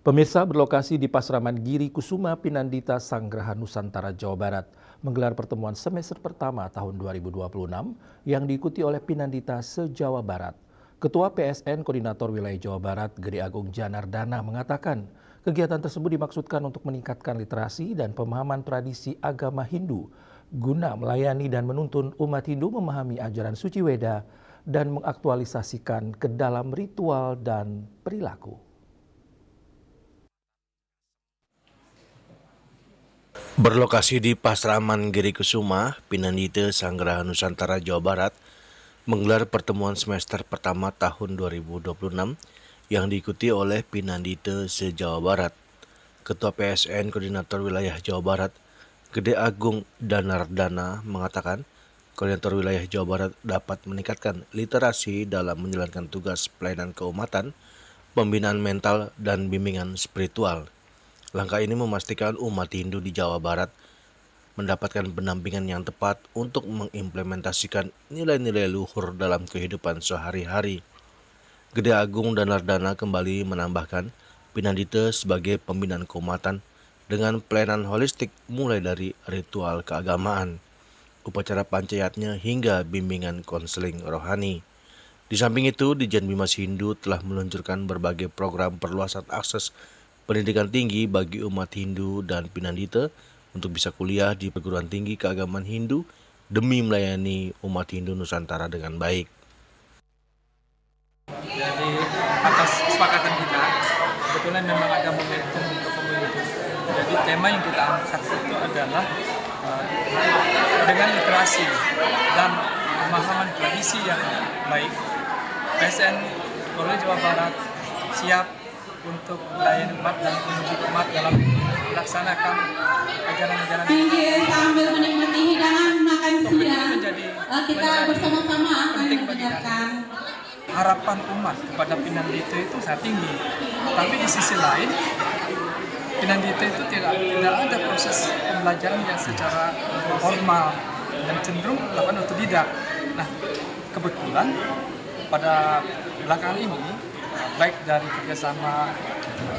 Pemirsa, berlokasi di Pasraman Giri Kusuma, Pinandita, Sanggraha, Nusantara, Jawa Barat, menggelar pertemuan semester pertama tahun 2026 yang diikuti oleh Pinandita se-Jawa Barat. Ketua PSN Koordinator Wilayah Jawa Barat, Gede Agung Janardana, mengatakan kegiatan tersebut dimaksudkan untuk meningkatkan literasi dan pemahaman tradisi agama Hindu guna melayani dan menuntun umat Hindu memahami ajaran suci Weda dan mengaktualisasikan ke dalam ritual dan perilaku. Berlokasi di Pasraman Giri Kusuma, Pinandita, Sanggraha, Nusantara, Jawa Barat, menggelar pertemuan semester pertama tahun 2026 yang diikuti oleh Pinandita se-Jawa Barat. Ketua PSN Koordinator Wilayah Jawa Barat, Gede Agung Danardana, mengatakan Koordinator Wilayah Jawa Barat dapat meningkatkan literasi dalam menjalankan tugas pelayanan keumatan, pembinaan mental, dan bimbingan spiritual. Langkah ini memastikan umat Hindu di Jawa Barat mendapatkan pendampingan yang tepat untuk mengimplementasikan nilai-nilai luhur dalam kehidupan sehari-hari. Gede Agung Danardana kembali menambahkan Pinandita sebagai pembinaan keumatan dengan pelayanan holistik mulai dari ritual keagamaan, upacara pancayatnya hingga bimbingan konseling rohani. Di samping itu, Dijen Bimas Hindu telah meluncurkan berbagai program perluasan akses pendidikan tinggi bagi umat Hindu dan Pinandita untuk bisa kuliah di perguruan tinggi keagamaan Hindu demi melayani umat Hindu Nusantara dengan baik. Jadi atas kesepakatan kita, kebetulan memang ada momentum untuk pemilu. Jadi tema yang kita angkat itu adalah dengan literasi dan pemahaman tradisi yang baik, PSN Polres Jawa Barat siap untuk melayani umat dan mendidik umat dalam melaksanakan ajaran-ajaran sambil menikmati hidangan makan siang. Kita bersama-sama akan penting bagi mendengarkan. Harapan umat kepada Pinandita itu sangat tinggi, tapi di sisi lain Pinandita itu tidak ada proses pembelajaran yang secara formal dan cenderung melakukan otodidak. Nah, kebetulan pada belakangan ini baik dari kerjasama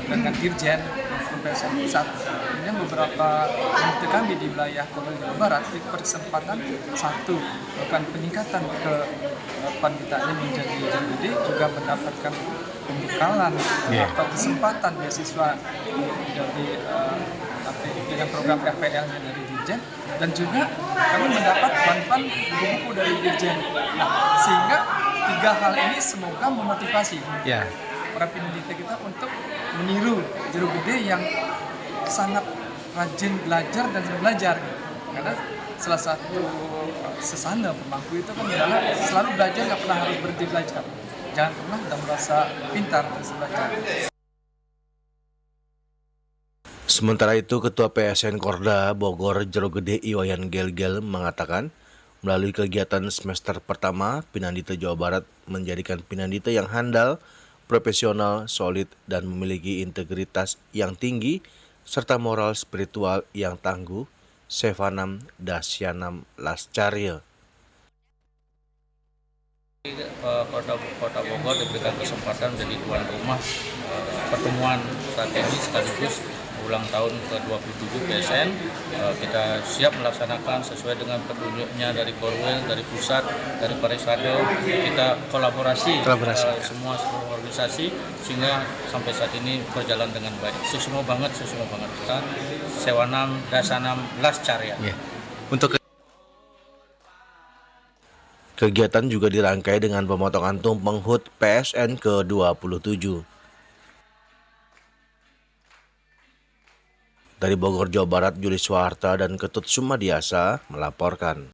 dengan Dirjen maupun PSN Pusat, kemudian beberapa unit kami di wilayah Polres Jawa Barat itu berkesempatan satu melakukan peningkatan ke panditanya menjadi JBD, juga mendapatkan pembekalan atau kesempatan beasiswa dari dengan program RPL-nya dari Dirjen, dan juga kami mendapat bantuan buku-buku dari Dirjen. Nah, sehingga tiga hal ini semoga memotivasi para Pinandita kita untuk meniru Jero Gede yang sangat rajin belajar dan belajar. Karena salah satu sesana pemangku itu kan adalah selalu belajar, nggak pernah harus berhenti belajar. Jangan pernah udah merasa pintar dan belajar. Sementara itu, Ketua PSN Korda Bogor Jero Gede Iwayan Gelgel mengatakan melalui kegiatan semester pertama, Pinandita Jawa Barat menjadikan Pinandita yang handal, profesional, solid, dan memiliki integritas yang tinggi, serta moral spiritual yang tangguh, Sevanam Dasyanam Lascarya. Kota Bogor diberikan kesempatan menjadi tuan rumah pertemuan strategi sekaligus ulang tahun ke-27 PSN. Kita siap melaksanakan sesuai dengan petunjuknya dari Korwil, dari pusat, dari Parisado. Kita kolaborasi. Semua organisasi sehingga sampai saat ini berjalan dengan baik. Susimo banget kita. Sewanam Dasanam Lascarya. Untuk kegiatan juga dirangkai dengan pemotongan tumpeng HUT PSN ke-27. Dari Bogor, Jawa Barat, Juli Swaharta dan Ketut Sumadiasa melaporkan.